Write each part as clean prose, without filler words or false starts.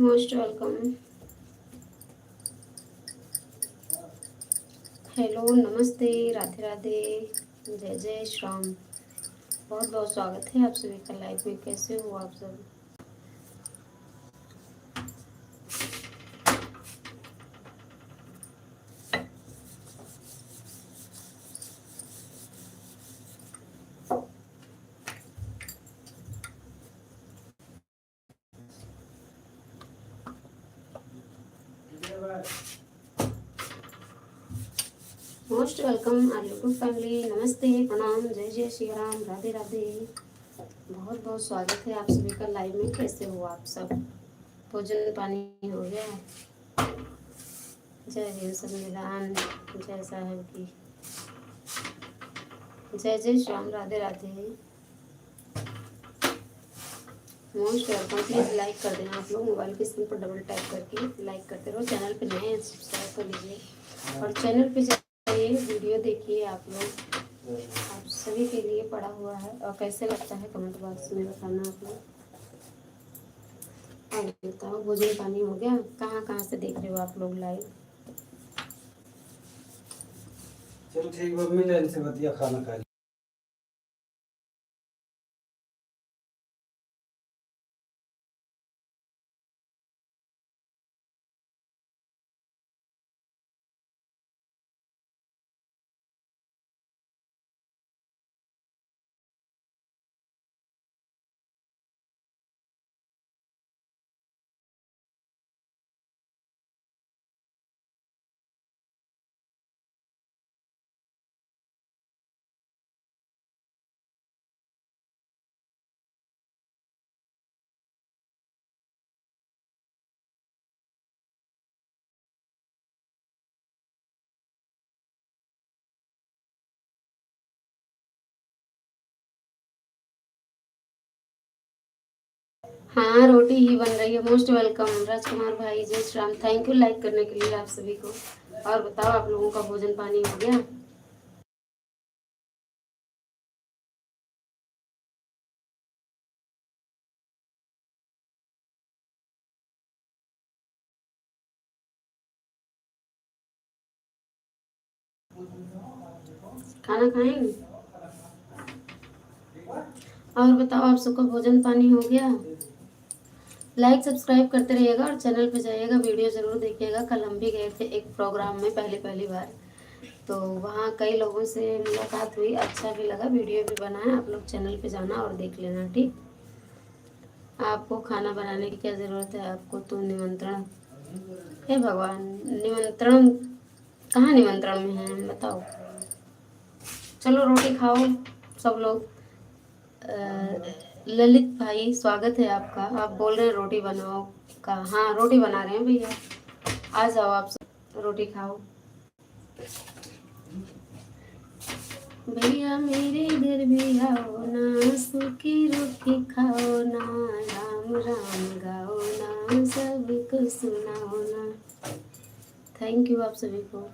Most welcome. Hello, नमस्ते, राधे राधे, जय जय श्री राम। बहुत बहुत स्वागत है आप सभी का लाइव में। कैसे हो आप सब? Most welcome our YouTube family. नमस्ते, प्रणाम, जय जय श्री राम, राधे राधे। बहुत बहुत स्वागत है आप सभी का लाइव में। कैसे हो आप सब? भोजन पानी हो गया? जय हिंद संविधान, जय साहब की, जय जय Shri Ram, Radhe Radhe. Most welcome. Please like कर देना आप लोग। मोबाइल की स्क्रीन पर डबल टैप करके लाइक करते रहो। चैनल पे नए हैं सब्सक्राइब कर लीजिए और चैनल पे जाइए, वीडियो देखिए आप लोग। आप सभी के लिए पड़ा हुआ है और कैसे लगता है कमेंट बॉक्स में बताना आप लोग। और बताओ, भोजन पानी हो गया? कहाँ कहाँ से देख रहे हो आप लोग लाइव? चलो ठीक, मम्मी ने इनसे बतिया खाना खा लिया। हाँ, रोटी ही बन रही है। मोस्ट वेलकम राजकुमार भाई, जय Shri Ram. Thank you like करने के लिए आप सभी को। और बताओ, आप लोगों का भोजन पानी हो गया? खाना खाएंगे? और बताओ, आप सबका भोजन पानी हो गया? लाइक सब्सक्राइब करते रहिएगा और चैनल पे जाइएगा, वीडियो ज़रूर देखिएगा। कल हम भी गए थे एक प्रोग्राम में, पहली बार। तो वहाँ कई लोगों से मुलाकात हुई, अच्छा भी लगा, वीडियो भी बनाया। आप लोग चैनल पे जाना और देख लेना, ठीक? आपको खाना बनाने की क्या ज़रूरत है? आपको तो निमंत्रण, हे भगवान, निमंत्रण कहाँ निमंत्रण में है बताओ। चलो रोटी खाओ सब लोग। ललित भाई, स्वागत है आपका। आप बोल रहे हैं रोटी बनाओ का? हाँ, रोटी बना रहे हैं भैया। आ जाओ आप सब, रोटी खाओ। भैया मेरे घर भी आओ ना, सूखी रोटी खाओ ना, राम राम गाओ ना, सबको सुनाओ ना। थैंक यू आप सभी को।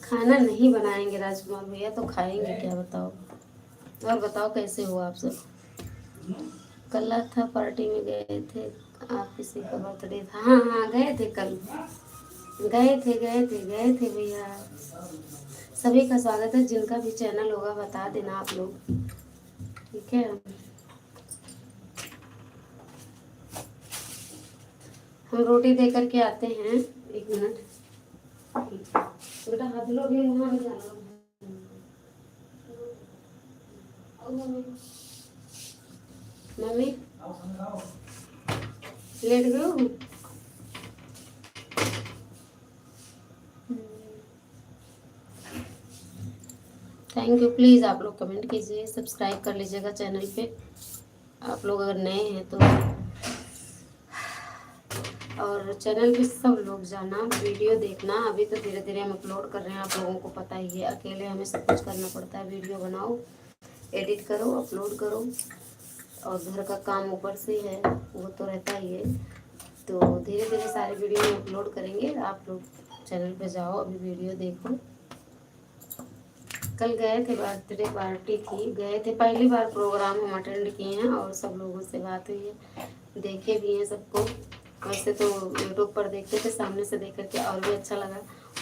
खाना नहीं बनाएंगे राजकुमार भैया, तो खाएंगे क्या बताओ? और बताओ, कैसे हो आप सब? कल था पार्टी में गए थे आप? किसी का बर्थडे था? हाँ हाँ, गए थे कल। गए थे भैया। सभी का स्वागत है। जिनका भी चैनल होगा बता देना आप लोग, ठीक है? हम रोटी दे करके आते हैं। एक मिनट बेटा, हाथ लो भी, वहाँ नहीं जाना। मम्मी लेट गए हो? Thank you. प्लीज़ आप लोग कमेंट कीजिए, सब्सक्राइब कर लीजिएगा चैनल पे, आप लोग अगर नए हैं तो। और चैनल पे सब लोग जाना, वीडियो देखना। अभी तो धीरे धीरे हम अपलोड कर रहे हैं, आप लोगों को पता ही है। अकेले हमें सब कुछ करना पड़ता है। वीडियो बनाओ, एडिट करो, अपलोड करो, और घर का काम ऊपर से है, वो तो रहता ही है। तो धीरे धीरे सारे वीडियो में अपलोड करेंगे। आप लोग चैनल पे जाओ, अभी वीडियो देखो। कल गए थे, बर्थडे पार्टी थी, गए थे, पहली बार प्रोग्राम हम अटेंड किए हैं और सब लोगों से बात हुई है, देखे भी हैं सबको। वैसे तो यूट्यूब पर देखते थे, सामने से देख करके और भी अच्छा लगा।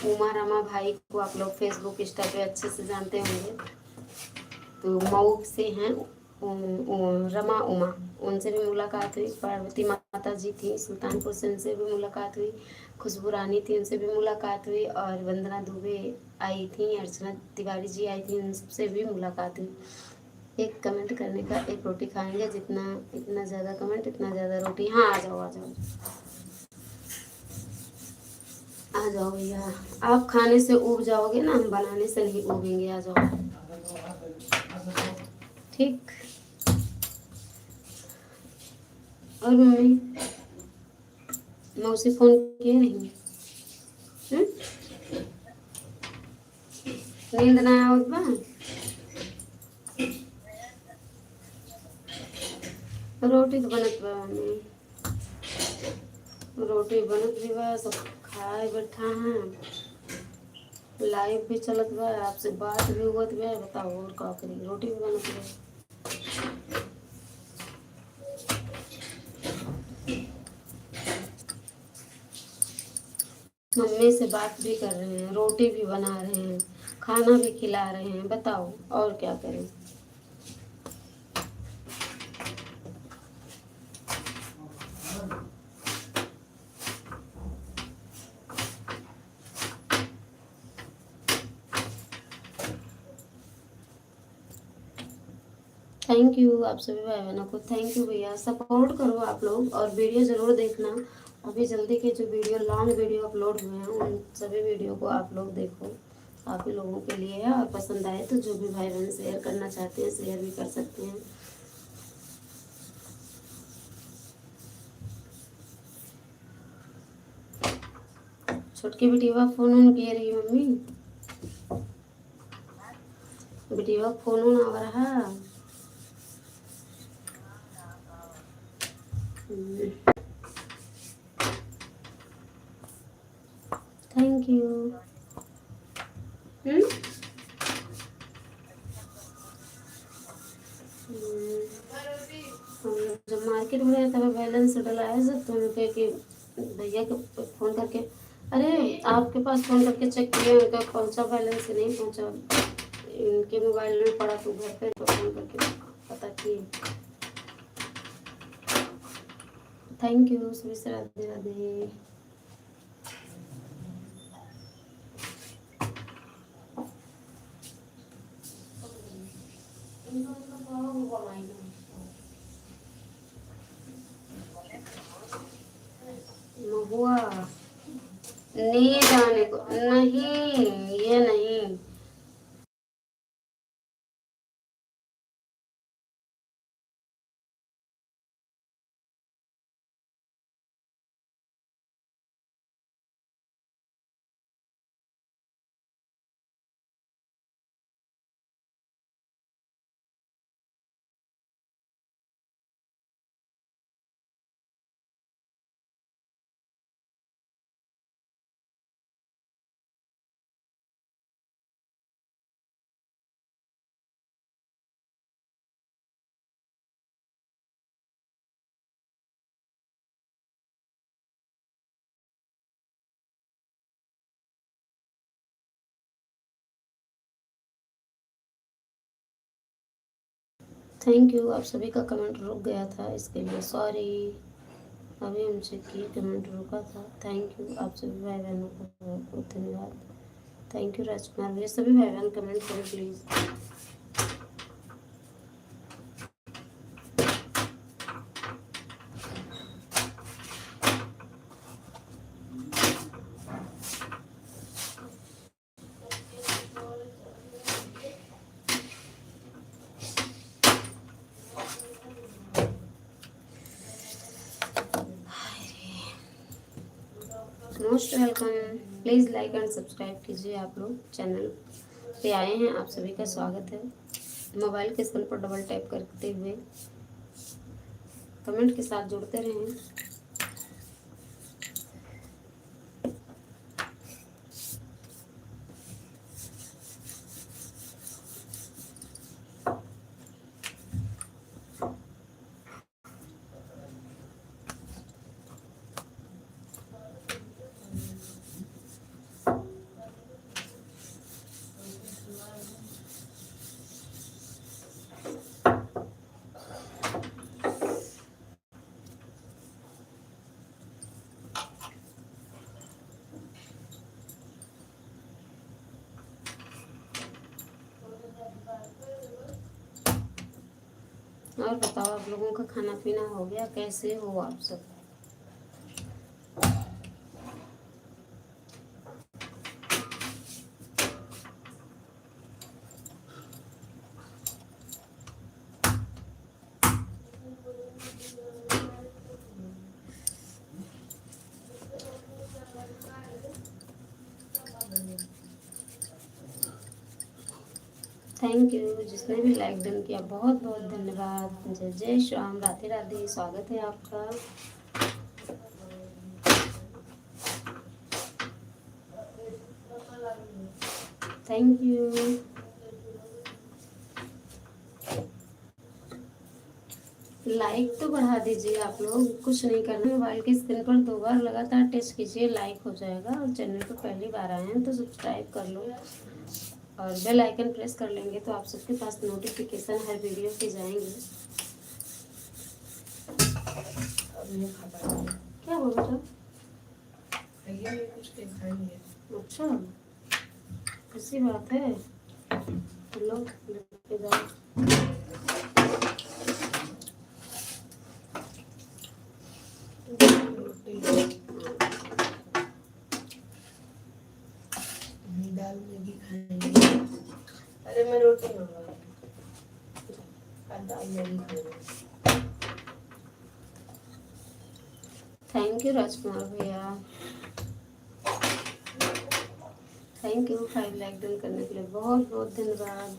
उमा रमा भाई को आप लोग फेसबुक इंस्टा पे अच्छे से जानते होंगे, तो मऊ से हैं रमा उमा, उनसे भी मुलाकात हुई। पार्वती माता जी थी सुल्तानपुर से, उनसे भी मुलाकात हुई। खुशबू रानी थी, उनसे भी मुलाकात हुई। और वंदना दुबे आई थी, अर्चना तिवारी जी आई थी, उनसे भी मुलाकात हुई। एक कमेंट करने का एक रोटी खाएंगे, जितना इतना ज़्यादा कमेंट इतना ज़्यादा रोटी। हाँ आ जाओ आ जाओ आ जाओ भैया, आप खाने से उब जाओगे ना, हम बनाने से नहीं उबेंगे। आ जाओ, ठीक। और मम्मी मौसी फोन किए नहीं? नींद ना आवत बा? रोटी तो बनत बा मम्मी, रोटी बनत भी बा, सब खाए बैठा हैं, लाइव भी चलत बा, आपसे बात भी हुआ बा। बताओ और का करी, रोटी भी बनत बा। मम्मी से बात भी कर रहे हैं, रोटी भी बना रहे हैं, खाना भी खिला रहे हैं। बताओ और क्या करें। थैंक यू आप सभी भाई बहनों को, थैंक यू भैया। सपोर्ट करो आप लोग और वीडियो ज़रूर देखना। अभी जल्दी के जो वीडियो लॉन्ग वीडियो अपलोड हुए हैं, उन सभी वीडियो को आप लोग देखो, आप ही लोगों के लिए है। और पसंद आए तो जो भी भाई बहन शेयर करना चाहते हैं शेयर भी कर सकते हैं। छोटकी बेटिया फोन ऑन किए रही मम्मी, बेटिया फोन ऑन आ रहा। Thank you. जब मार्केट में गए तब बैलेंस डलाया सब, तो उनके कि भैया के फ़ोन करके, अरे आपके पास फ़ोन करके चेक किया, उनका पहुंचा बैलेंस नहीं पहुंचा, इनके मोबाइल में पड़ा, तो घर पे तो फ़ोन करके पता किए। थैंक यू सभी से, राधे राधे। महुआ नींद आने को नहीं, ये नहीं। थैंक यू, आप सभी का कमेंट रुक गया था, इसके लिए सॉरी। अभी हम चेक किए, कमेंट रुका था। थैंक यू आप सभी भाई बहनों को बहुत बहुत धन्यवाद। थैंक यू राजकुमार भैया। सभी भाई बहन कमेंट करें please. Most welcome, please like and subscribe कीजिए। आप लोग चैनल पे आए हैं, आप सभी का स्वागत है। मोबाइल के स्क्रीन पर डबल टैप करते हुए कमेंट के साथ जुड़ते रहें। और बताओ, आप लोगों का खाना पीना हो गया? कैसे हो आप सब? थैंक यू, जिसने भी लाइक डन किया बहुत बहुत धन्यवाद। जय जय श्री राम, राधे राधे, स्वागत है आपका। Thank you. लाइक तो बढ़ा दीजिए आप लोग, कुछ नहीं करना। मोबाइल की स्क्रीन पर 2 बार लगातार टच कीजिए, लाइक हो जाएगा। और चैनल पर पहली बार आए हैं तो सब्सक्राइब कर लो और बेल आइकन प्रेस कर लेंगे तो आप सबके पास नोटिफिकेशन हर वीडियो के जाएंगे। क्या बोल रहे हो? कुछ खाएंगे। अच्छा, ऐसी बात है। लो लेके जाओ। दाल मैगी खाएंगे। अरे मैं रोटी मंगाऊंगी, दाल मैगी खाएंगे। थैंक यू राजकुमार भैया, थैंक यू 5 लाइक डन करने के लिए बहुत बहुत धन्यवाद।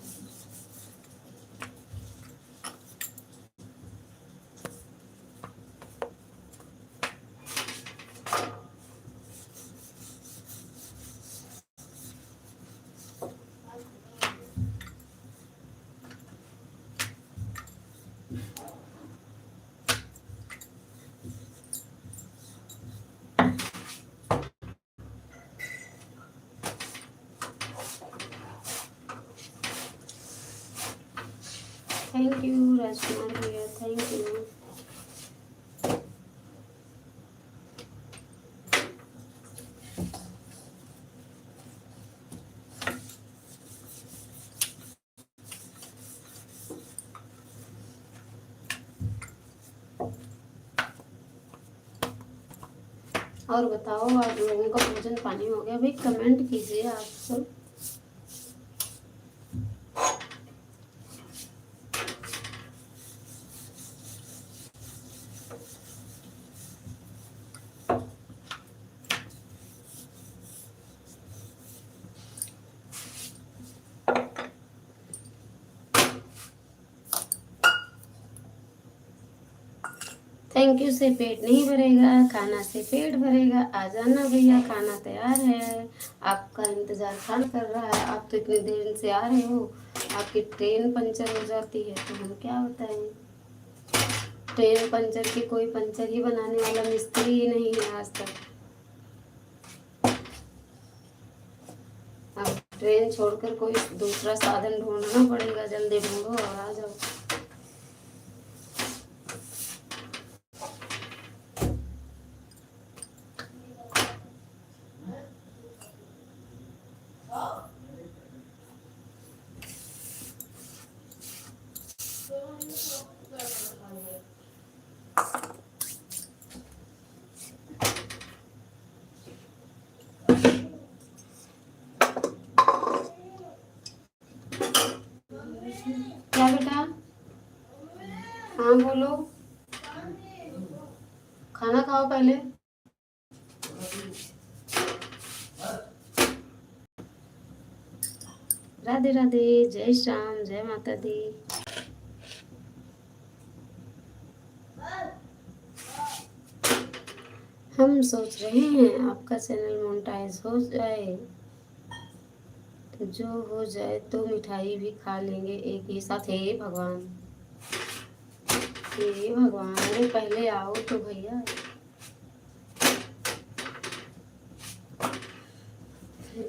थैंक यू राजकुमार भैया, थैंक यू। और बताओ, आप लोगों का भोजन पानी हो गया? भाई कमेंट कीजिए आप सब। थैंक यू से पेट नहीं भरेगा, खाना से पेट भरेगा। आ जाना भैया, खाना तैयार है, आपका इंतजार खाना कर रहा है। आप तो इतनी देर से आ रहे हो, आपकी ट्रेन पंचर हो जाती है तो हम क्या बताएं। ट्रेन पंचर की कोई पंचर ही बनाने वाला मिस्त्री ही नहीं है आज तक। अब ट्रेन छोड़कर कोई दूसरा साधन ढूंढना पड़ेगा। जल्दी ढूंढो और आ जाओ। क्या बेटा? हाँ बोलो। खाना खाओ पहले। राधे राधे, जय श्याम, जय माता दी। हम सोच रहे हैं आपका चैनल मोनेटाइज हो जाए तो जो हो जाए तो मिठाई भी खा लेंगे एक ही साथ। हे भगवान, हे भगवान, अरे पहले आओ तो भैया।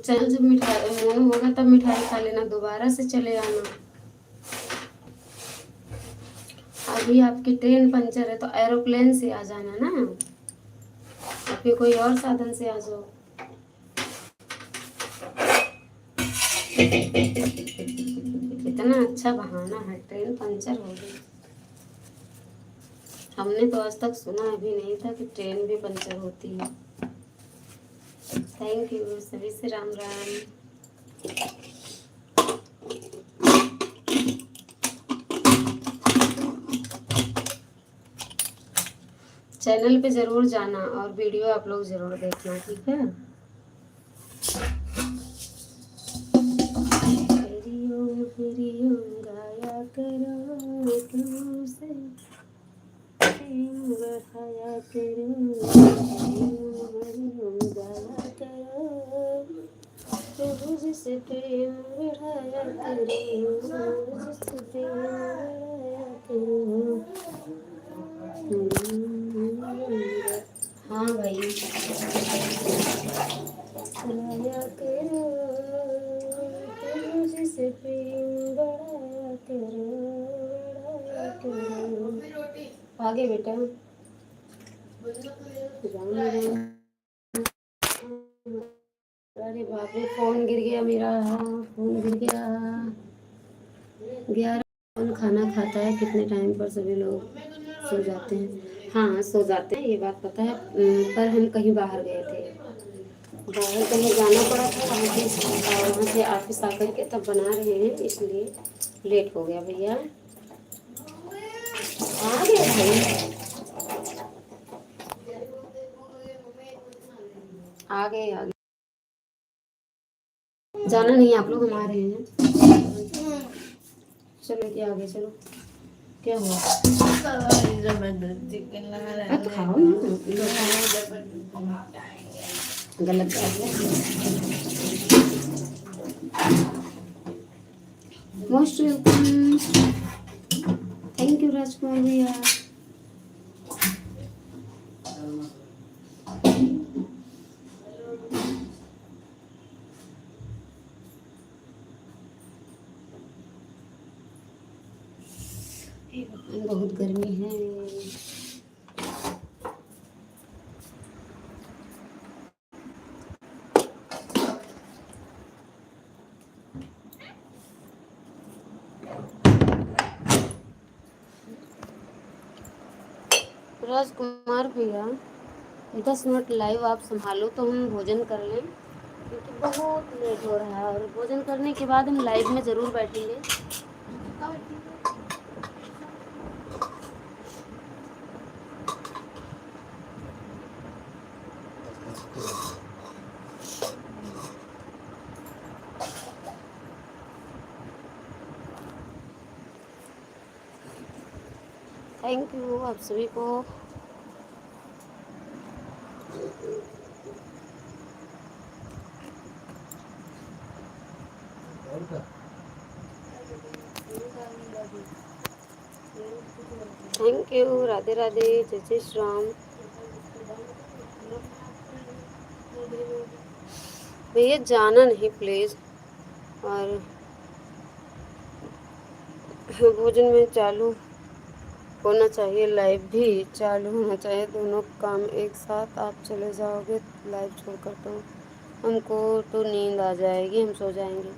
चल, जब मिठाई मोन होगा तब मिठाई खा लेना, दोबारा से चले आना। अभी आपकी ट्रेन पंचर है तो एरोप्लेन से आ जाना ना, आपके कोई और साधन से आ जाओ। कितना अच्छा बहाना है, ट्रेन पंचर हो गई। हमने तो आज तक सुना भी नहीं था कि ट्रेन भी पंचर होती है। थैंक यू सभी से राम राम। चैनल पे ज़रूर जाना और वीडियो आप लोग ज़रूर देखना, ठीक है। हरि ओम गाया करो तुम से प्रेम बढ़ाया करो, हरि ओम गाया करो प्रभु से प्रेम बढ़ाया करो, जिससे प्रेम बढ़ाया करो। हाँ भाई बढ़ाया करो, प्रभु से प्रेम बढ़ाया करो, बढ़ाया करो। आगे बेटा अरे बाप रे, फोन गिर गया मेरा, फोन गिर गया। 11 कौन खाना खाता है कितने टाइम पर? सभी लोग सो जाते हैं। हाँ सो जाते हैं, ये बात पता है। पर हम कहीं बाहर गए थे, बाहर कहीं जाना पड़ा था, वहाँ से ऑफिस आकर के तब बना रहे हैं, इसलिए लेट हो गया भैया। आ गया भाई, आ गए आ गए। जाना नहीं आप लोग, हम आ रहे हैं। चलो क्या आगे, चलो क्या हुआ? चिकन लगा रहा अब तो खाओ ना, गलत बात है। मोस्ट वेलकम, थैंक यू राजकुमार भैया। बहुत गर्मी है। राजकुमार भैया 10 मिनट लाइव आप संभालो तो हम भोजन कर लें, क्योंकि बहुत लेट हो रहा है और भोजन करने के बाद हम लाइव में ज़रूर बैठेंगे। थैंक यू आप सभी को। थैंक यू, राधे राधे, जय जय श्री राम। भैया जाना नहीं प्लीज़, और भोजन में चालू होना चाहिए, लाइव भी चालू होना चाहिए, दोनों काम एक साथ। आप चले जाओगे लाइव छोड़कर तो हमको तो नींद आ जाएगी, हम सो जाएंगे।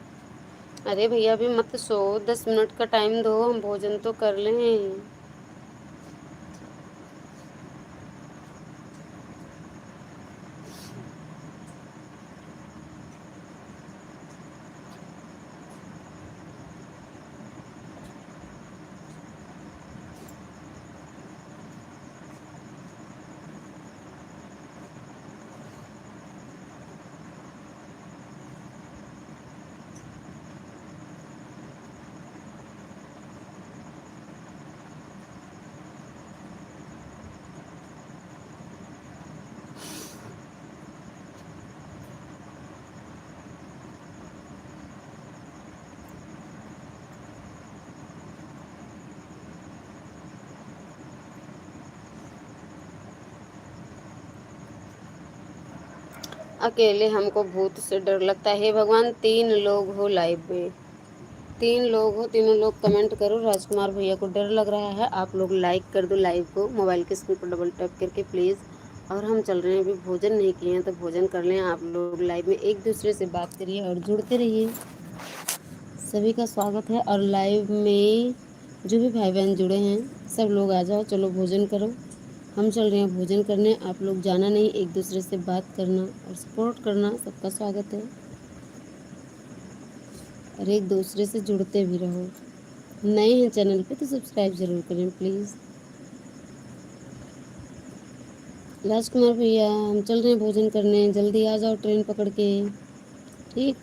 अरे भैया अभी मत सो, 10 मिनट का टाइम दो, हम भोजन तो कर लें। अकेले हमको भूत से डर लगता है। हे भगवान, 3 लोग हो लाइव में, 3 लोग हो, तीनों लोग कमेंट करो। राजकुमार भैया को डर लग रहा है, आप लोग लाइक कर दो लाइव को, मोबाइल के स्क्रीन पर डबल टैप करके प्लीज़। और हम चल रहे हैं, अभी भोजन नहीं किए हैं तो भोजन कर लें। आप लोग लाइव में एक दूसरे से बात करिए और जुड़ते रहिए। सभी का स्वागत है। और लाइव में जो भी भाई बहन जुड़े हैं सब लोग आ जाओ, चलो भोजन करो। हम चल रहे हैं भोजन करने, आप लोग जाना नहीं, एक दूसरे से बात करना और सपोर्ट करना, सबका स्वागत है। और एक दूसरे से जुड़ते भी रहो। नए हैं चैनल पे तो सब्सक्राइब जरूर करें प्लीज़। राजकुमार भैया हम चल रहे हैं भोजन करने, जल्दी आ जाओ ट्रेन पकड़ के, ठीक।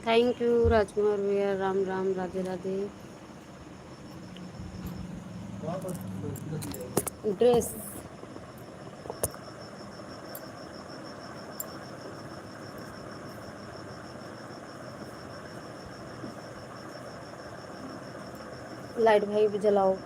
थैंक यू राजकुमार भैया, राम राम, राधे राधे। ड्रेस लाइट भाई भी जलाओ।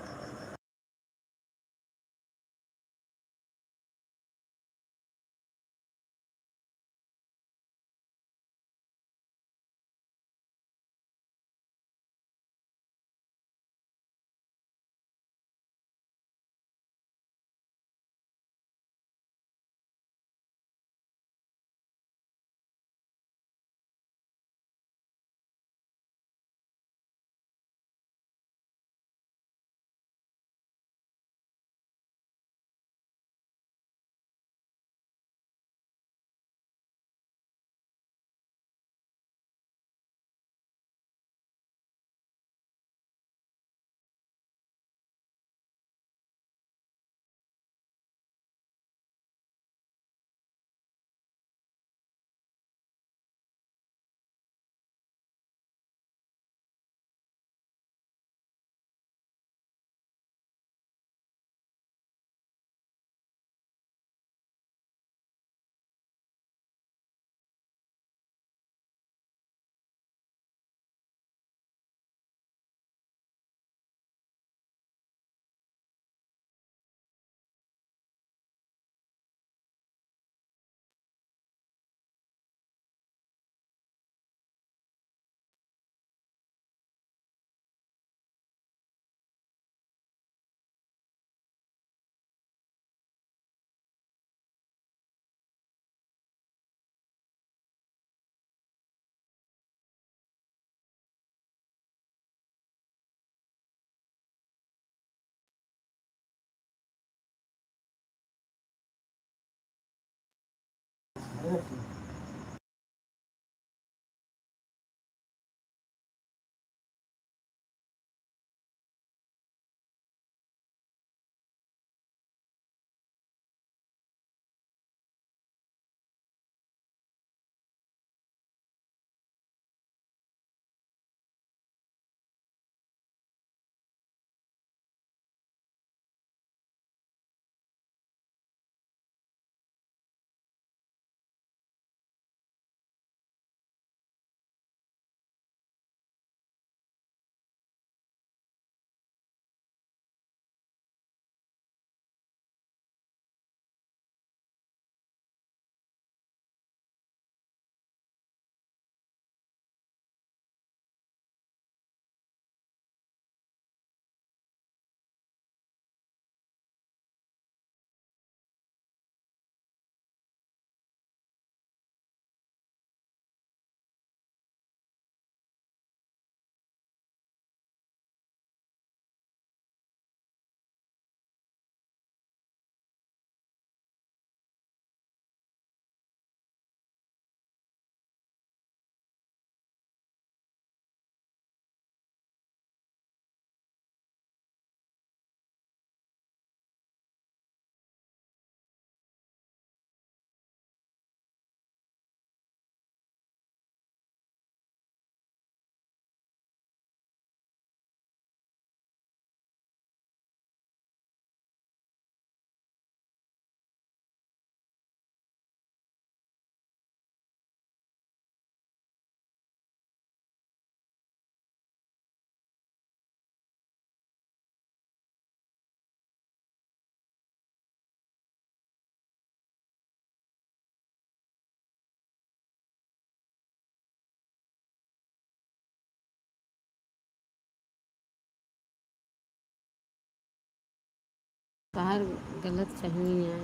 बाहर गलत फहमी है।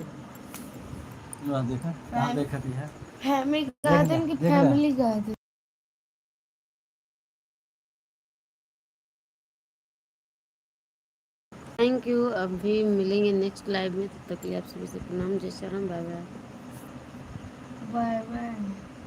देखा कहाँ देखती है? फैमिली गार्डन की फैमिली गार्डन। Thank you. अभी मिलेंगे नेक्स्ट लाइव में, तब तक के लिए आप सभी से प्रणाम, जय Shri Ram, bye bye. Bye bye.